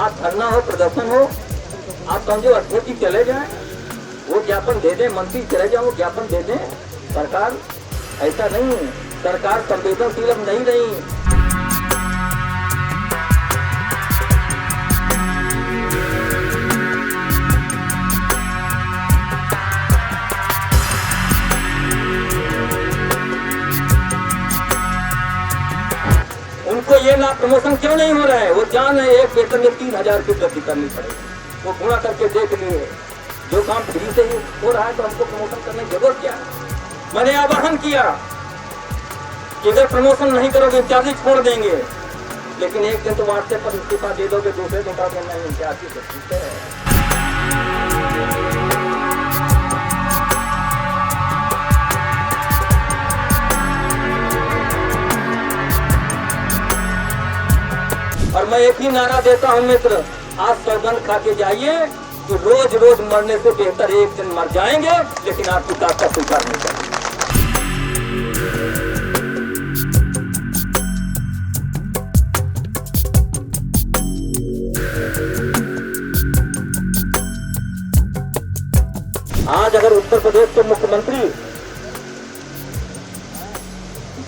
आज धरना हो, प्रदर्शन हो, आप समझो अध्यक्ष चले जाएं, वो ज्ञापन दे दें, मंत्री चले जाए वो ज्ञापन दे दें। सरकार ऐसा नहीं है, सरकार संवेदनशील अब नहीं रही। उनको ये ना प्रमोशन क्यों नहीं हो रहा है? वो जान है एक वेतन में 3000 की वृद्धि करनी पड़ेगी। वो गुणा करके देख लिए जो काम फ्री से ही हो रहा है तो हमको प्रमोशन करने की जरूरत क्या है? मैंने आह्वान किया कि अगर प्रमोशन नहीं करोगे इंचार्ज छोड़ देंगे, लेकिन एक दिन तो व्हाट्सएप पर इस्तीफा दे दोगे, दूसरे दिन का नहीं इंचार्ज से ठीक है। और मैं एक ही नारा देता हूं मित्र, आज सौगंध खा के जाइए कि रोज रोज मरने से बेहतर एक दिन मर जाएंगे, लेकिन आपकी बात का स्वीकार नहीं करेंगे। आज अगर उत्तर प्रदेश के मुख्यमंत्री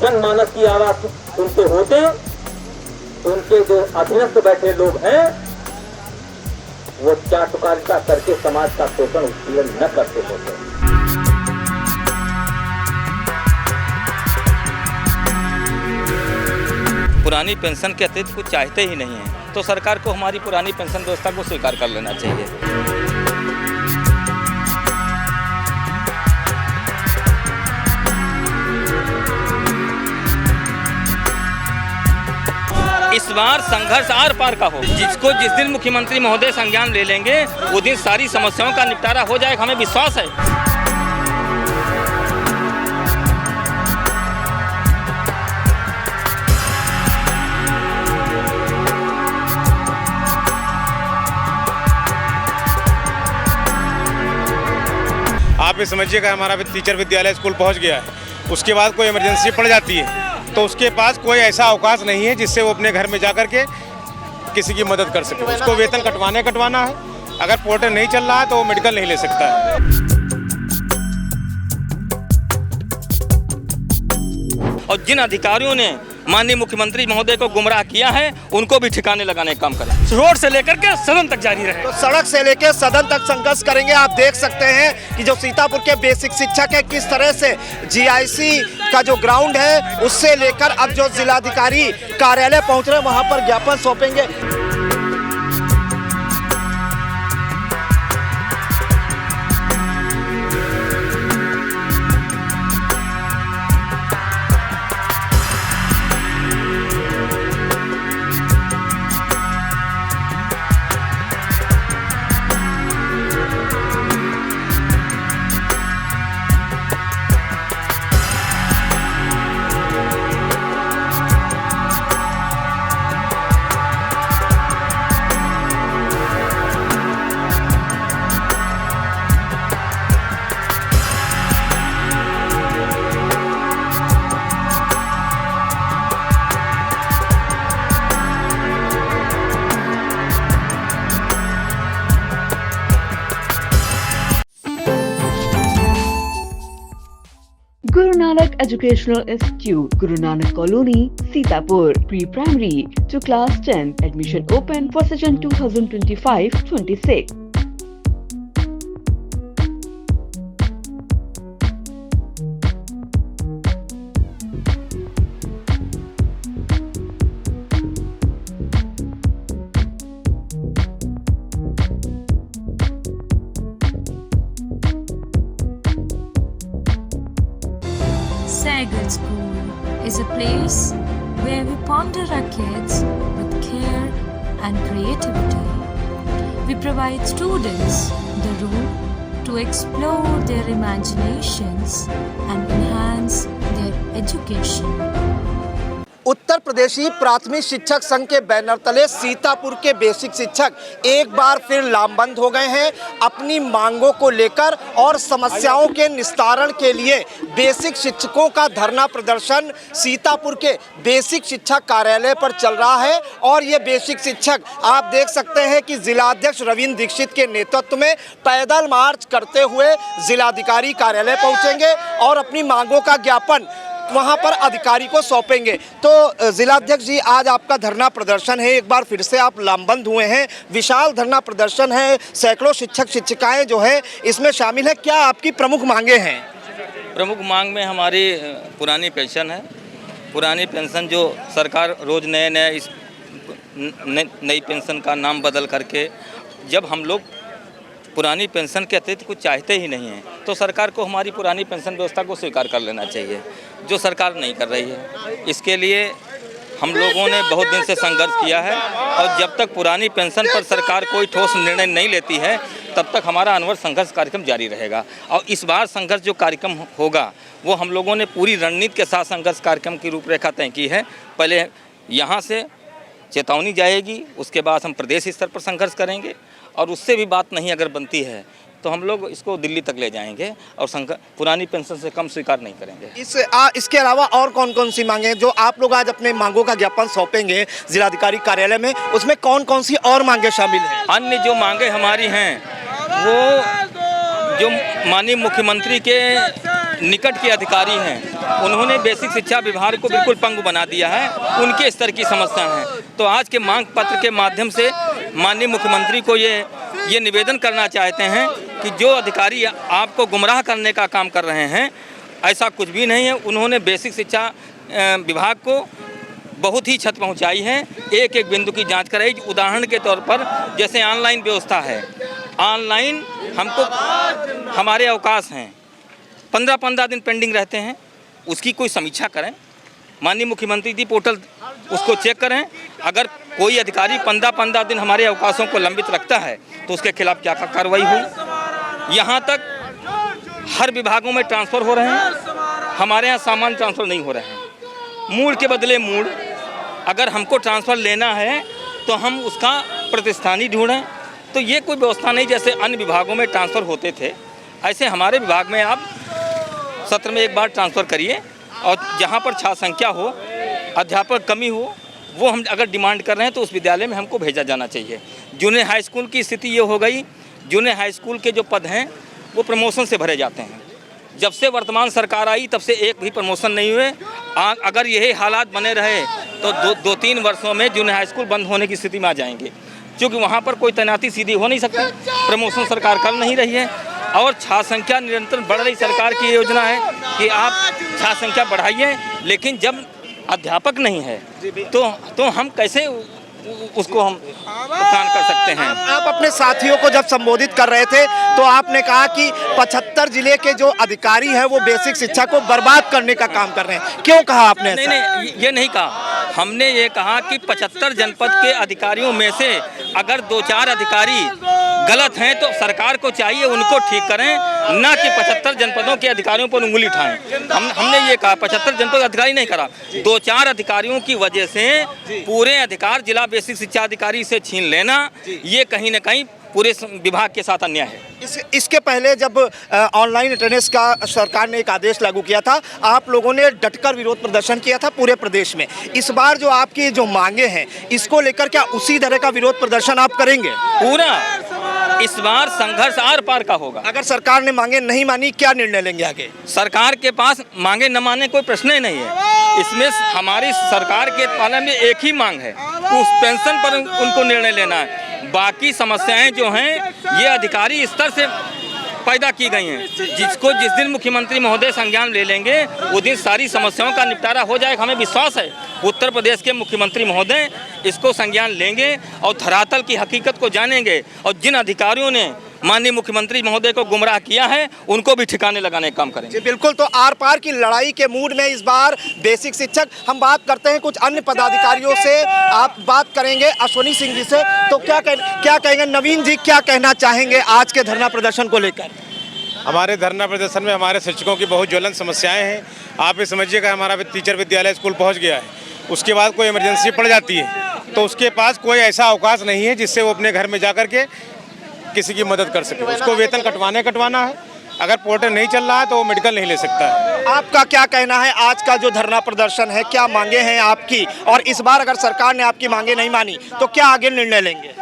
जनमानस की आवाज सुनते होते, उनके जो अधीनस्थ बैठे लोग हैं वो चाटुकारिता करके समाज का शोषण उत्पीड़न न करते होते। पुरानी पेंशन के अतिरिक्त कुछ चाहते ही नहीं है, तो सरकार को हमारी पुरानी पेंशन व्यवस्था को स्वीकार कर लेना चाहिए। इस बार संघर्ष आर पार का हो, जिसको जिस दिन मुख्यमंत्री महोदय संज्ञान ले लेंगे वो दिन सारी समस्याओं का निपटारा हो जाएगा, हमें विश्वास है। आप ये समझिएगा हमारा टीचर विद्यालय स्कूल पहुंच गया है, उसके बाद कोई इमरजेंसी पड़ जाती है तो उसके पास कोई ऐसा अवकाश नहीं है जिससे वो अपने घर में जाकर के किसी की मदद कर सके। उसको वेतन कटवाना है, अगर पोर्टल नहीं चल रहा है तो वो मेडिकल नहीं ले सकता है। और जिन अधिकारियों ने माननीय मुख्यमंत्री महोदय को गुमराह किया है उनको भी ठिकाने लगाने का काम करें। रोड से लेकर के सदन तक जारी रहे, तो सड़क से लेकर सदन तक संघर्ष करेंगे। आप देख सकते हैं कि जो सीतापुर के बेसिक शिक्षक है किस तरह से जीआईसी का जो ग्राउंड है उससे लेकर अब जो जिलाधिकारी कार्यालय पहुंच रहे हैं वहां पर ज्ञापन सौंपेंगे। Guru Nanak Educational Institute, Guru Nanak Colony, Sitapur, Pre-Primary to Class 10. Admission open for session 2025-26. Sagar School is a place where we ponder our kids with care and creativity. We provide students the room to explore their imaginations and enhance their education. उत्तर प्रदेशी प्राथमिक शिक्षक संघ के banner तले सीतापुर के basic शिक्षक एक बार फिर लामबंद हो गए हैं अपनी मांगों को लेकर और समस्याओं के निस्तारण के लिए। बेसिक शिक्षकों का धरना प्रदर्शन सीतापुर के बेसिक शिक्षा कार्यालय पर चल रहा है और ये बेसिक शिक्षक आप देख सकते हैं कि जिलाध्यक्ष रविंद्र दीक्षित के नेतृत्व में पैदल मार्च करते हुए जिलाधिकारी कार्यालय पहुंचेंगे और अपनी मांगों का ज्ञापन वहां पर अधिकारी को सौंपेंगे। तो जिलाध्यक्ष जी, आज आपका धरना प्रदर्शन है, एक बार फिर से आप लामबंद हुए हैं, विशाल धरना प्रदर्शन है, सैकड़ों शिक्षक शिक्षिकाएं जो है इसमें शामिल है, क्या आपकी प्रमुख मांगे हैं? प्रमुख मांग में हमारी पुरानी पेंशन है। पुरानी पेंशन जो सरकार रोज़ नए इस नई पेंशन का नाम बदल करके, जब हम लोग पुरानी पेंशन के अतिरिक्त कुछ चाहते ही नहीं हैं तो सरकार को हमारी पुरानी पेंशन व्यवस्था को स्वीकार कर लेना चाहिए, जो सरकार नहीं कर रही है। इसके लिए हम लोगों ने बहुत दिन से संघर्ष किया है और जब तक पुरानी पेंशन पर सरकार कोई ठोस निर्णय नहीं लेती है तब तक हमारा अनवरत संघर्ष कार्यक्रम जारी रहेगा। और इस बार संघर्ष जो कार्यक्रम होगा वो हम लोगों ने पूरी रणनीति के साथ संघर्ष कार्यक्रम की रूपरेखा तय की है। पहले यहाँ से चेतावनी जाएगी, उसके बाद हम प्रदेश स्तर पर संघर्ष करेंगे और उससे भी बात नहीं अगर बनती है तो हम लोग इसको दिल्ली तक ले जाएंगे और पुरानी पेंशन से कम स्वीकार नहीं करेंगे। इसके अलावा और कौन कौन सी मांगे जो आप लोग आज अपने मांगों का ज्ञापन सौंपेंगे जिलाधिकारी कार्यालय में, उसमें कौन कौन सी और मांगे शामिल हैं? अन्य जो मांगे हमारी हैं वो जो माननीय मुख्यमंत्री के निकट के अधिकारी हैं उन्होंने बेसिक शिक्षा विभाग को बिल्कुल पंगु बना दिया है, उनके स्तर की समस्या है। तो आज के मांग पत्र के माध्यम से माननीय मुख्यमंत्री को ये निवेदन करना चाहते हैं कि जो अधिकारी आपको गुमराह करने का काम कर रहे हैं ऐसा कुछ भी नहीं है। उन्होंने बेसिक शिक्षा विभाग को बहुत ही क्षति पहुंचाई है, एक एक बिंदु की जांच कराई। उदाहरण के तौर पर जैसे ऑनलाइन व्यवस्था है, ऑनलाइन हमको हमारे अवकाश हैं 15-15 दिन पेंडिंग रहते हैं, उसकी कोई समीक्षा करें। माननीय मुख्यमंत्री जी पोर्टल उसको चेक करें। अगर कोई अधिकारी 15-15 दिन हमारे अवकाशों को लंबित रखता है तो उसके खिलाफ क्या कार्रवाई हुई। यहाँ तक हर विभागों में ट्रांसफ़र हो रहे हैं, हमारे यहाँ सामान्य ट्रांसफ़र नहीं हो रहे हैं। मूड के बदले मूड, अगर हमको ट्रांसफ़र लेना है तो हम उसका प्रतिष्ठानी ढूंढें। तो ये कोई व्यवस्था नहीं जैसे अन्य विभागों में ट्रांसफ़र होते थे, ऐसे हमारे विभाग में आप सत्र में एक बार ट्रांसफ़र करिए और जहाँ पर छात्र संख्या हो, अध्यापक कमी हो, वो हम अगर डिमांड कर रहे हैं तो उस विद्यालय में हमको भेजा जाना चाहिए। जूनियर हाई स्कूल की स्थिति ये हो गई, जूनियर हाई स्कूल के जो पद हैं वो प्रमोशन से भरे जाते हैं। जब से वर्तमान सरकार आई तब से एक भी प्रमोशन नहीं हुए। अगर यही हालात बने रहे तो 2-3 वर्षों में जूनियर हाई स्कूल बंद होने की स्थिति में आ जाएंगे, क्योंकि वहाँ पर कोई तैनाती सीधी हो नहीं सकती, प्रमोशन सरकार कर नहीं रही है और छात्र संख्या निरंतर बढ़ रही। सरकार की योजना है कि आप छात्र संख्या बढ़ाइए, लेकिन जब अध्यापक नहीं है तो हम कैसे उसको हम भुगतान कर सकते हैं। आप अपने साथियों को जब संबोधित कर रहे थे तो आपने कहा कि 75 जिले के जो अधिकारी हैं वो बेसिक शिक्षा को बर्बाद करने का काम कर रहे हैं, क्यों कहा आपने? नहीं, ये नहीं कहा। हमने ये कहा कि 75 जनपद के अधिकारियों में से अगर 2-4 अधिकारी गलत हैं तो सरकार को चाहिए उनको ठीक करें, ना कि 75 जनपदों के अधिकारियों पर उंगली उठाएं। हमने ये कहा 75 जनपद अधिकारी नहीं करा, 2-4 अधिकारियों की वजह से पूरे अधिकार जिला बेसिक शिक्षा अधिकारी से छीन लेना, ये कहीं ना कहीं पूरे विभाग के साथ अन्याय है। इसके पहले जब ऑनलाइन अटेंडेंस का सरकार ने एक आदेश लागू किया था, आप लोगों ने डटकर विरोध प्रदर्शन किया था पूरे प्रदेश में। इस बार जो आपकी जो मांगे हैं इसको लेकर क्या उसी तरह का विरोध प्रदर्शन आप करेंगे? पूरा इस बार संघर्ष आर पार का होगा। अगर सरकार ने मांगे नहीं मानी, क्या निर्णय लेंगे आगे? सरकार के पास मांगे न माने कोई प्रश्न ही नहीं है। इसमें हमारी सरकार के पालन में एक ही मांग है, उस पेंशन पर उनको निर्णय लेना है। बाकी समस्याएं जो हैं ये अधिकारी स्तर से पैदा की गई हैं, जिस दिन मुख्यमंत्री महोदय संज्ञान ले लेंगे वो दिन सारी समस्याओं का निपटारा हो जाएगा। हमें विश्वास है उत्तर प्रदेश के मुख्यमंत्री महोदय इसको संज्ञान लेंगे और धरातल की हकीकत को जानेंगे और जिन अधिकारियों ने माननीय मुख्यमंत्री महोदय को गुमराह किया है उनको भी ठिकाने लगाने का काम करेंगे। बिल्कुल, तो आर पार की लड़ाई के मूड में इस बार बेसिक शिक्षक। हम बात करते हैं कुछ अन्य पदाधिकारियों से, आप बात करेंगे अश्वनी सिंह जी से। तो क्या कहेंगे नवीन जी, क्या कहना चाहेंगे आज के धरना प्रदर्शन को लेकर? हमारे धरना प्रदर्शन में हमारे शिक्षकों की बहुत ज्वलंत समस्याएं हैं। आप ये समझिएगा हमारा टीचर विद्यालय स्कूल पहुंच गया है, उसके बाद कोई इमरजेंसी पड़ जाती है तो उसके पास कोई ऐसा अवकाश नहीं है जिससे वो अपने घर में जा कर के किसी की मदद कर सके। उसको वेतन कटवाना है। अगर पोर्टल नहीं चल रहा है तो वो मेडिकल नहीं ले सकता है। आपका क्या कहना है, आज का जो धरना प्रदर्शन है, क्या मांगे हैं आपकी, और इस बार अगर सरकार ने आपकी मांगे नहीं मानी तो क्या आगे निर्णय लेंगे?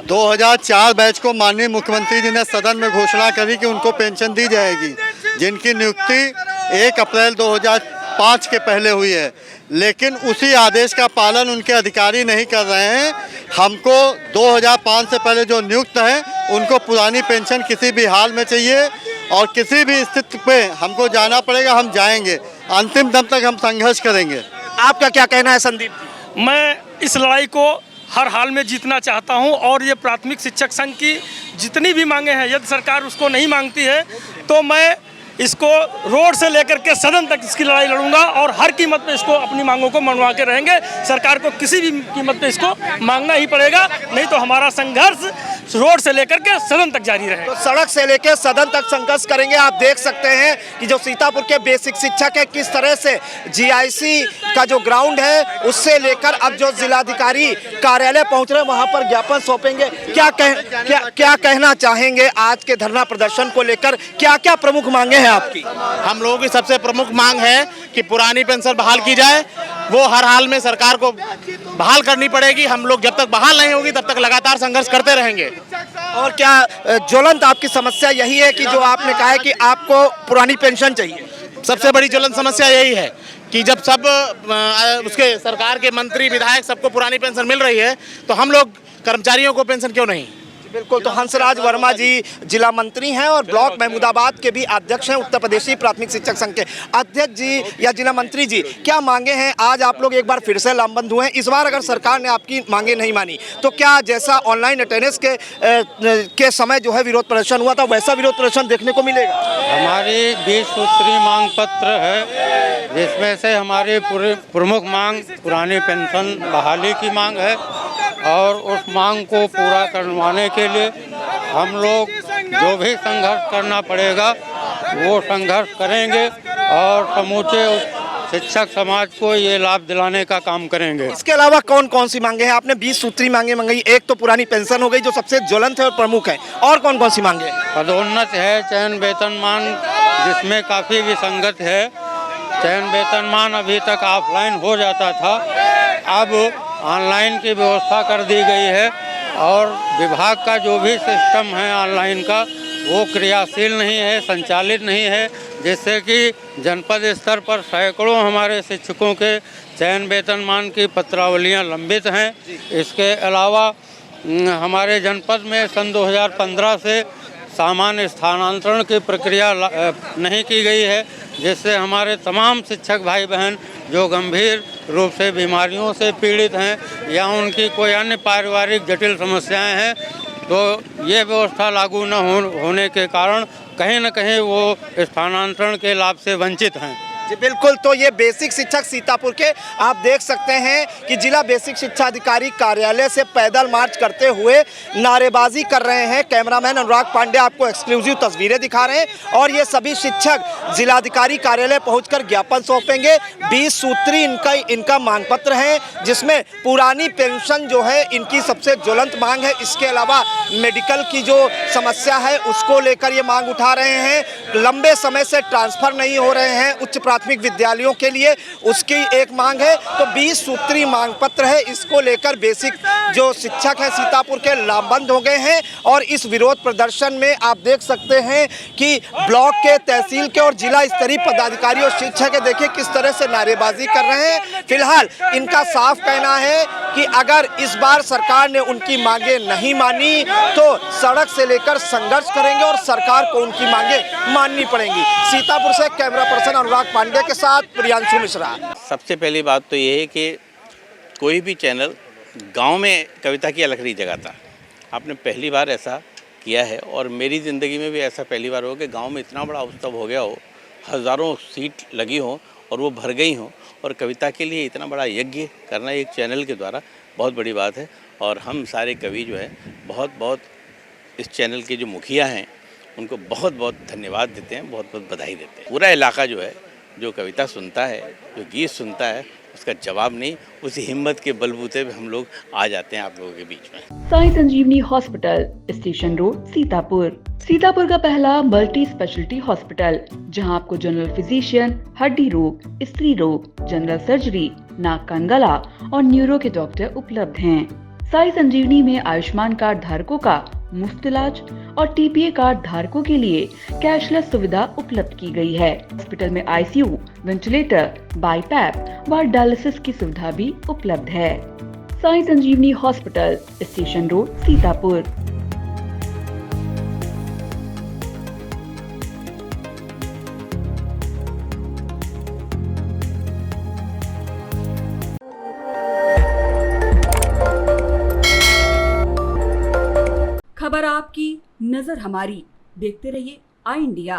2004 बैच को माननीय मुख्यमंत्री जी ने सदन में घोषणा करी कि उनको पेंशन दी जाएगी, जिनकी नियुक्ति 1 अप्रैल 2005 के पहले हुई है, लेकिन उसी आदेश का पालन उनके अधिकारी नहीं कर रहे हैं। हमको 2005 से पहले जो नियुक्त हैं उनको पुरानी पेंशन किसी भी हाल में चाहिए और किसी भी स्थिति पे हमको जाना पड़ेगा, हम जाएंगे, अंतिम दम तक हम संघर्ष करेंगे। आपका क्या कहना है संदीप? मैं इस लड़ाई को हर हाल में जीतना चाहता हूं और ये प्राथमिक शिक्षक संघ की जितनी भी मांगे हैं, यदि सरकार उसको नहीं मांगती है तो मैं इसको रोड से लेकर के सदन तक इसकी लड़ाई लड़ूंगा और हर कीमत पे इसको अपनी मांगों को मनवा के रहेंगे। सरकार को किसी भी कीमत पे इसको मांगना ही पड़ेगा, नहीं तो हमारा संघर्ष रोड से लेकर के सदन तक जारी रहेगा। तो सड़क से लेकर सदन तक संघर्ष करेंगे। आप देख सकते हैं कि जो सीतापुर के बेसिक शिक्षक है, किस तरह से जीआईसी का जो ग्राउंड है उससे लेकर अब जो जिलाधिकारी कार्यालय पहुंच रहे हैं वहां पर ज्ञापन सौंपेंगे। क्या कहना चाहेंगे आज के धरना प्रदर्शन को लेकर? क्या क्या प्रमुख मांगे हैं आपकी? हम लोगों की सबसे प्रमुख मांग है कि पुरानी पेंशन बहाल की जाए। वो हर हाल में सरकार को बहाल करनी पड़ेगी। हम लोग जब तक बहाल नहीं होगी तब तक लगातार संघर्ष करते रहेंगे। और क्या ज्वलंत आपकी समस्या यही है कि जो आपने कहा है कि आपको पुरानी पेंशन चाहिए? सबसे बड़ी ज्वलंत समस्या यही है कि जब सब उसके सरकार के मंत्री विधायक सबको पुरानी पेंशन मिल रही है तो हम लोग कर्मचारियों को पेंशन क्यों नहीं? बिल्कुल। तो हंसराज वर्मा जी जिला मंत्री हैं और ब्लॉक महमूदाबाद के भी अध्यक्ष हैं, उत्तर प्रदेशी प्राथमिक शिक्षक संघ के अध्यक्ष जी या जिला मंत्री जी, क्या मांगे हैं? आज आप लोग एक बार फिर से लामबंद हुए हैं। इस बार अगर सरकार ने आपकी मांगे नहीं मानी तो क्या जैसा ऑनलाइन अटेंडेंस के समय जो है विरोध प्रदर्शन हुआ था वैसा विरोध प्रदर्शन देखने को मिलेगा? हमारी 20 सूत्री मांग पत्र है, जिसमें से हमारी प्रमुख मांग पुरानी पेंशन बहाली की मांग है और उस मांग को पूरा करवाने के लिए हम लोग जो भी संघर्ष करना पड़ेगा वो संघर्ष करेंगे और समूचे शिक्षक समाज को ये लाभ दिलाने का काम करेंगे। इसके अलावा कौन कौन सी मांगे हैं? आपने 20 सूत्री मांगे मंगाई, एक तो पुरानी पेंशन हो गई जो सबसे ज्वलंत है और प्रमुख है, और कौन कौन सी मांगे? पदोन्नत है, चयन वेतनमान जिसमें काफ़ी विसंगत है। चयन वेतनमान अभी तक ऑफलाइन हो जाता था, अब ऑनलाइन की व्यवस्था कर दी गई है और विभाग का जो भी सिस्टम है ऑनलाइन का वो क्रियाशील नहीं है, संचालित नहीं है, जिससे कि जनपद स्तर पर सैकड़ों हमारे शिक्षकों के चयन वेतनमान की पत्रावलियां लंबित हैं। इसके अलावा हमारे जनपद में सन 2015 से सामान्य स्थानांतरण की प्रक्रिया नहीं की गई है, जिससे हमारे तमाम शिक्षक भाई बहन जो गंभीर रूप से बीमारियों से पीड़ित हैं या उनकी कोई अन्य पारिवारिक जटिल समस्याएं हैं, तो ये व्यवस्था लागू न होने के कारण कहीं न कहीं वो स्थानांतरण के लाभ से वंचित हैं। जी बिल्कुल। तो ये बेसिक शिक्षक सीतापुर के आप देख सकते हैं कि जिला बेसिक शिक्षा अधिकारी कार्यालय से पैदल मार्च करते हुए नारेबाजी कर रहे हैं। कैमरामैन अनुराग पांडे आपको एक्सक्लूसिव तस्वीरें दिखा रहे हैं और ये सभी शिक्षक जिलाधिकारी कार्यालय पहुंचकर ज्ञापन सौंपेंगे। 20 सूत्री इनका मांग पत्र है, जिसमें पुरानी पेंशन जो है इनकी सबसे ज्वलंत मांग है। इसके अलावा मेडिकल की जो समस्या है उसको लेकर ये मांग उठा रहे हैं। लंबे समय से ट्रांसफर नहीं हो रहे हैं उच्च प्राथमिक विद्यालयों के लिए, उसकी एक मांग है। तो 20 सूत्री मांग पत्र है, इसको लेकर बेसिक जो शिक्षक है सीतापुर के लामबंद हो गए हैं। और इस विरोध प्रदर्शन में आप देख सकते हैं कि ब्लॉक के, तहसील के और जिला स्तरीय पदाधिकारी और शिक्षक देखिए किस तरह से नारेबाजी कर रहे हैं। फिलहाल इनका साफ कहना है कि अगर इस बार सरकार ने उनकी मांगे नहीं मानी तो सड़क से लेकर संघर्ष करेंगे और सरकार को उनकी मांगे माननी पड़ेंगी। सीतापुर से कैमरा पर्सन अनुराग पांडे के साथ प्रियांशु मिश्रा। सबसे पहली बात तो ये है कि कोई भी चैनल गांव में कविता की अलखरी जगाता, आपने पहली बार ऐसा किया है और मेरी ज़िंदगी में भी ऐसा पहली बार हो कि गांव में इतना बड़ा उत्सव हो गया हो, हज़ारों सीट लगी हो और वो भर गई हो, और कविता के लिए इतना बड़ा यज्ञ करना एक चैनल के द्वारा बहुत बड़ी बात है। और हम सारे कवि जो है बहुत इस चैनल के जो मुखिया हैं उनको बहुत धन्यवाद देते हैं, बहुत बधाई देते हैं। पूरा इलाका जो है जो कविता सुनता है, जो गीत सुनता है, उसका जवाब नहीं, उसी हिम्मत के बलबूते पे हम लोग आ जाते हैं आप लोगों के बीच में। Sai Sanjeevani Hospital, Station Road, Sitapur. Sitapur का पहला मल्टी स्पेशलिटी हॉस्पिटल, जहां आपको जनरल फिजिशियन, हड्डी रोग, स्त्री रोग, जनरल सर्जरी, नाक कान गला और न्यूरो के डॉक्टर उपलब्ध हैं। साई संजीवनी में आयुष्मान कार्ड धारकों का मुफ्त इलाज और टीपीए कार्ड धारकों के लिए कैशलेस सुविधा उपलब्ध की गई है। हॉस्पिटल में आईसीयू, वेंटिलेटर, बाईपैप व डायलिसिस की सुविधा भी उपलब्ध है। Sai Sanjeevani Hospital, Station Road, Sitapur. खबर आपकी, नजर हमारी। देखते रहिए आई इंडिया।